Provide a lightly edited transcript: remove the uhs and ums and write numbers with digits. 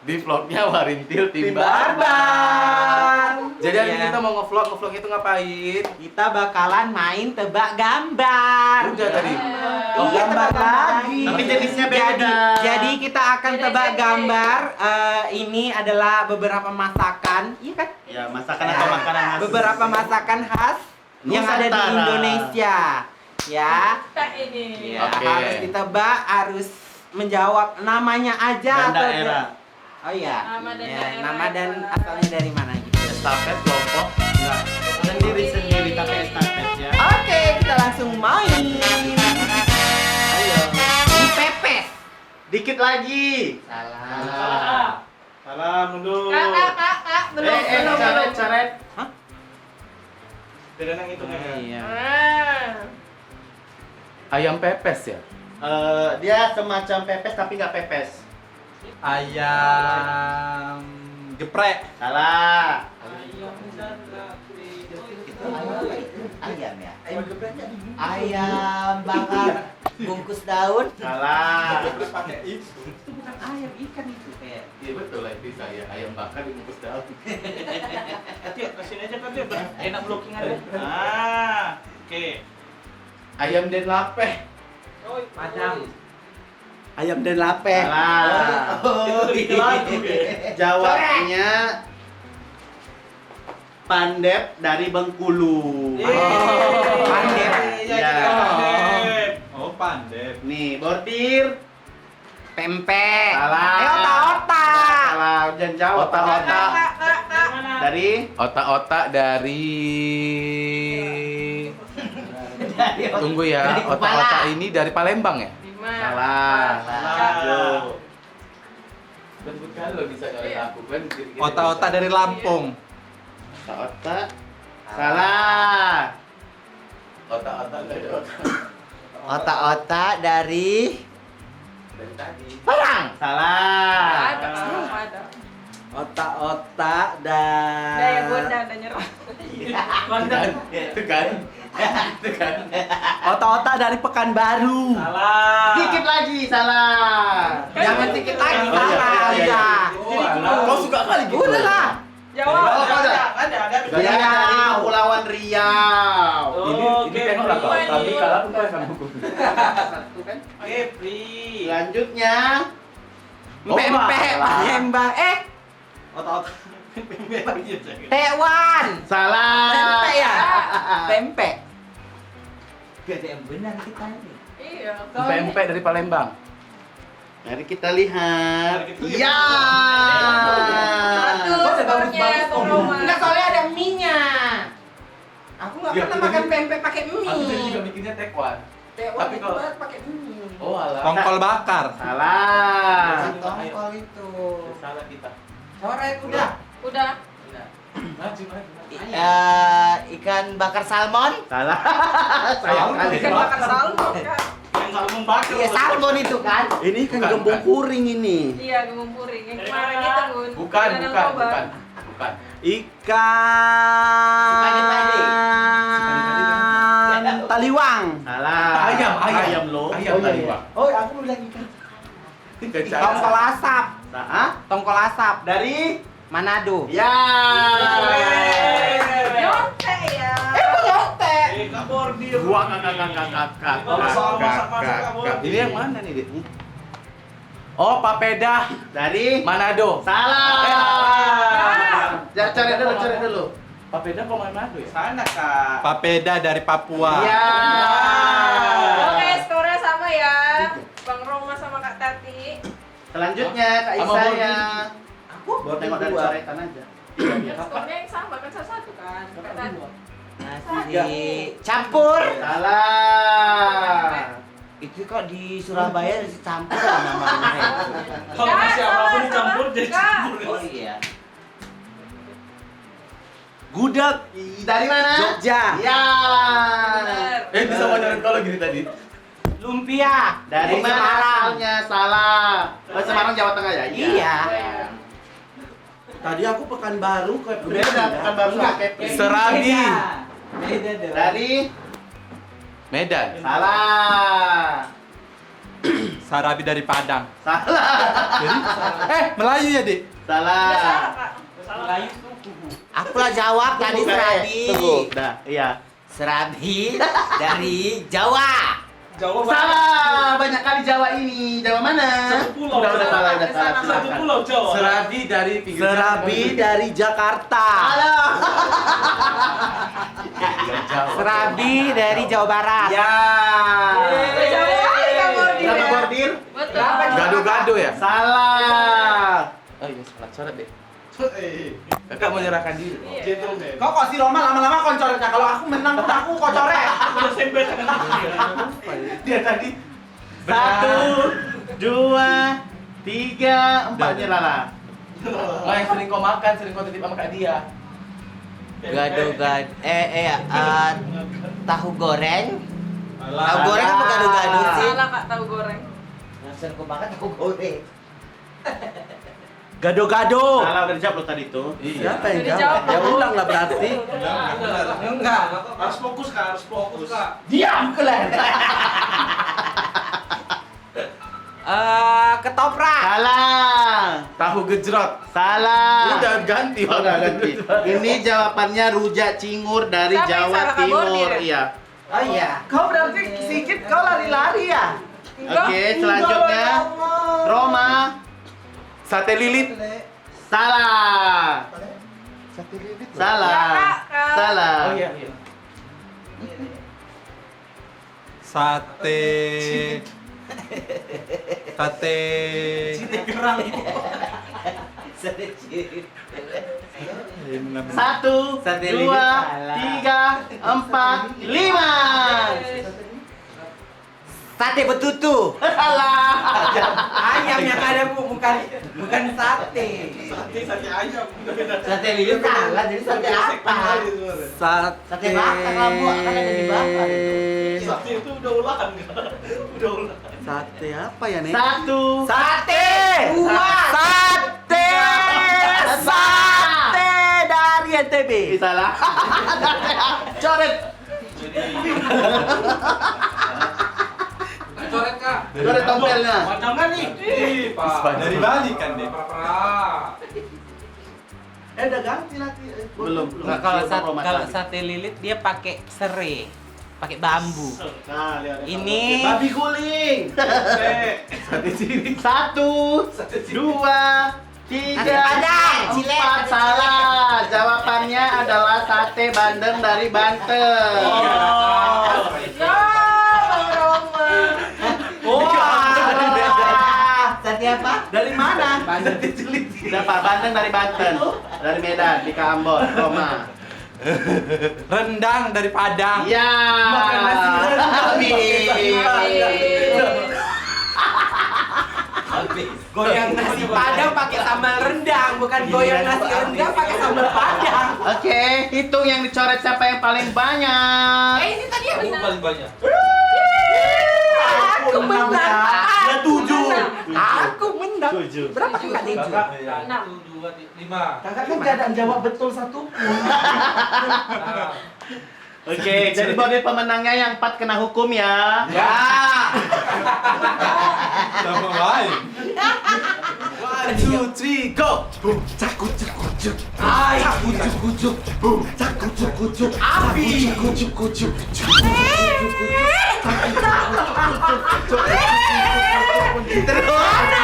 Di vlognya Warintil Tim Barbar. Barbar. Jadi hari ini Iya. kita mau ngevlog itu ngapain? Kita bakalan main tebak gambar. Udah tadi. Oh, Iya, gambar tebak lagi. Tapi jenisnya beda. Jadi kita akan Beda tebak jenis. gambar. Ini adalah beberapa masakan. Iya kan? Ya, masakan atau makanan khas. Beberapa masakan khas yang ada di Nusantara. Indonesia. Ya. Tak ini. Ya, Oke. harus ditebak, harus menjawab namanya aja Dan atau daerah. Oh iya. Nama dan Ya, daerah. nama dan asalnya dari mana gitu. Estafet kelompok. Enggak. Sendiri-sendiri tapi estafet ya. Oke, kita langsung main. Ayo. Ini pepes. Dikit lagi. Salah. Salam mundur. Kak, belum. Caret. Hah? Beda nang itu Iya. Ayam pepes ya? Dia semacam pepes tapi nggak pepes. Ayam geprek. Salah. Ayam ya. Ayam bakar bungkus daun. Salah. Bukan ayam, ikan itu kayak. Iya betul lah itu saya. Ayam bakar dibungkus daun. Kasih aja kan dia. Enak blocking aja. Ah, oke. Ayam den lapeh. Padang. Ayam dan lape. Salah. Oh, Itu lagu Jawabnya Pandep dari Bengkulu. Pandep. Iya. Oh, pandep. Nih, bordir. Pempek. Salah. Otak-otak. Salah, jangan jawab. Otak-otak. Dari Otak-otak dari Tunggu ya. Dari kepala. Otak-otak ini dari Palembang ya? Salah. Yuk. Dan bukan lo bisa nyalain aku kan. Otak-otak dari Lampung. Otak. Salah. Otak-otak dari otak. Otak-otak dari Dari tadi. Padang. Salah. Ada. Otak-otak Ada yang dari Bonda ada nyerah. Kan? Itu kan? Itu kan? Otak-otak dari Pekanbaru. Salah. Dikit lagi, salah. Jangan dikit lagi, Oh, iya, salah iya, iya. udah. Oh, alah. Kau suka kali gitu. Udah lah. Jawab. Dia dari Kepulauan Riau. Ini tengok lah kau. Kami kalah pun kau yang kami hukum. Selanjutnya Oh, Pempek malah. Palembang. otak-otak. Tekwan. Salah. Pempek ya? Pempek. Gak ada yang benar kita ini. Iya. Pempek dari Palembang. Mari kita lihat. Mari kita lihat. Ya. Satu Kok ada skornya bagus-bagus Bung kok. Roman. Enggak, soalnya ada mie-nya. Aku nggak Iya, pernah aku makan tadi- pempek pakai mie. Aku tadi juga bikinnya tekwan. Tekwan Tapi itu kalau- baru pakai mie. Oh alah. Tongkol bakar. Salah. Tongkol itu. Salah kita. Coret udah. Udah. Nah. Maju, maju. Ikan bakar salmon. Salah. Sayang kali. Ikan bakar salmon kan. Iya, salmon itu kan. Ini kan Bukan, gembung bukan. puring ini. Iya, gembung puring. Yang kemarin itu, Bun. Bukan, Danau bukan, Toba. bukan. Bukan. Ikan taliwang. Salah. Ayam, ayam. Ayam lo. Ayam tadi, Pak. Oh, aku bilang ikan. Kejar. Tongkol asap. Hah? Tongkol asap. Dari Manado. ya. Nyontek ya. Nyontek. Dua kakak. Ini yang mana nih, Dit? Oh, papeda Dari Manado. salah. Ya, cari dulu. Papeda kok Manado ya? Sana, Kak. Papeda dari Papua. Ya. Oke, skornya sama ya. Bang Roma sama Kak Tati. Selanjutnya Kak Sama Isa Bordi. ya. Aku Baru tengok dari coretan aja. Kan skornya yang sama kan satu kan. Kak Tati. nasi campur. Salah. Itu kok di Surabaya nasi campur ya namanya. Kalau nasi apapun dicampur jadi campur. Oh iya. Gudeg Dari mana? Jogja. Ya. Bener. Bisa mau nyoret kalau gini tadi. Lumpia Dari mana Semarang. asalnya? Salah. Oh, Semarang Jawa Tengah ya? Iya. Tadi aku Pekanbaru ke Beda, bukan baru nggak Kepri. Seragi. Beda dong. Dari Medan. salah. Sarabi dari Padang. Salah. Jadi, Melayu ya, Dik? Salah. Salah, Kak. Salah. Aku lah jawab tadi Serabi. Tunggu. Dah, iya. Serabi dari Jawa. Jawa Salah. Banyak kali Jawa ini. Jawa mana? Satu pulau. Udah Jawa. salah, udah salah. Satu Silakan. Pulau Jawa. Serabi dari pinggir Serabi dari Jakarta. Halo. Serabi dari Jawa Barat. Ya. Berapa bordir? Betul. Gado-gado ya? Salah. Oh iya, salah coret deh. Kakak mau nyerahkan diri. Iya. Kau kok si Roma lama-lama kau coretnya. Kalau aku menang, aku kau coret. Udah sembet tangan Dia tadi 1, 2, 3, 4 Lala. Lah yang sering kau makan, sering kau titip sama Kak Dia. Gado-gado. Tahu goreng. Tahu goreng apa gado-gado sih? Salah, Kak, tahu goreng. Langsung aku makan tahu goreng. Gado-gado. Salah udah dijawab lo tadi tuh. Iya. Udah dijawab, Ya Bang. ulang lah berarti. Enggak. Harus fokus, Kak. Harus fokus, Kak. Diam kalian. Ketoprak. Salah. Tahu gejrot. Salah. Udah ganti. Udah ganti. Ini jawabannya rujak cingur dari Siapa yang Jawa salah, Kak Timur. Bordir? Iya. Oh iya. Kau berarti sedikit kau lari-lari ya? Enggak. Oke, selanjutnya Roma. Sate lilit. Salah. Salah. Ya, Kak. Salah. Oh iya, iya. Sate. Sate. Satu, Sate dua, lilit salah. 3, 4, 5. Sate betutu. Salah. Ayam yang ada bukan sate. Sate ayam. Sate lilit salah, jadi sate apa? Sate bakar lah, Bu. Akan ada dibakar. Sate itu udah olahan, Kak. Udah olahan. Sate apa ya, Nek? Satu. Sate. Dua. Sate. Sate dari NTB. Salah. Coret. Coret, Kak. Coret tompelnya. Pandangan nih. Pak. Dari Bali kan, Dik? Udah ganti nanti. Belum. Nggak, kalau sate lilit dia pakai serai, pakai bambu. Nah, lihat. Ini babi guling. Sate cilik. 1, 2, 3, Padang, Cile. 4. Salah. Jawabannya adalah sate bandeng dari Banten. Ya, Bang Roma. Sate apa? Dari mana? Sate cilik. Siapa? Bandeng dari Banten. Dari Medan, di Ambon, Roma. Rendang dari Padang. Ya. Makan nasi Goyang nasi Padang pakai sambal rendang, bukan goyang nasi rendang pakai sambal Padang. Oke, hitung yang dicoret siapa yang paling banyak. Ini tadi yang benar. Paling banyak. Aku menang. Ya 7. Aku menang. 7. Berapa kakak Deju? 6. 2, 5. Kakak kan gak ada yang jawab betul satu pun. Oke, jadi Bordir pemenangnya yang 4 kena hukum ya. Ya. Sama lain. 1, 2, 3, go! Boom, cakut, cakut, cuk. Cakut, cakut, cuk. Boom, cakut, cakut, cuk. Api. Cakut, cakut, cuk. Terus.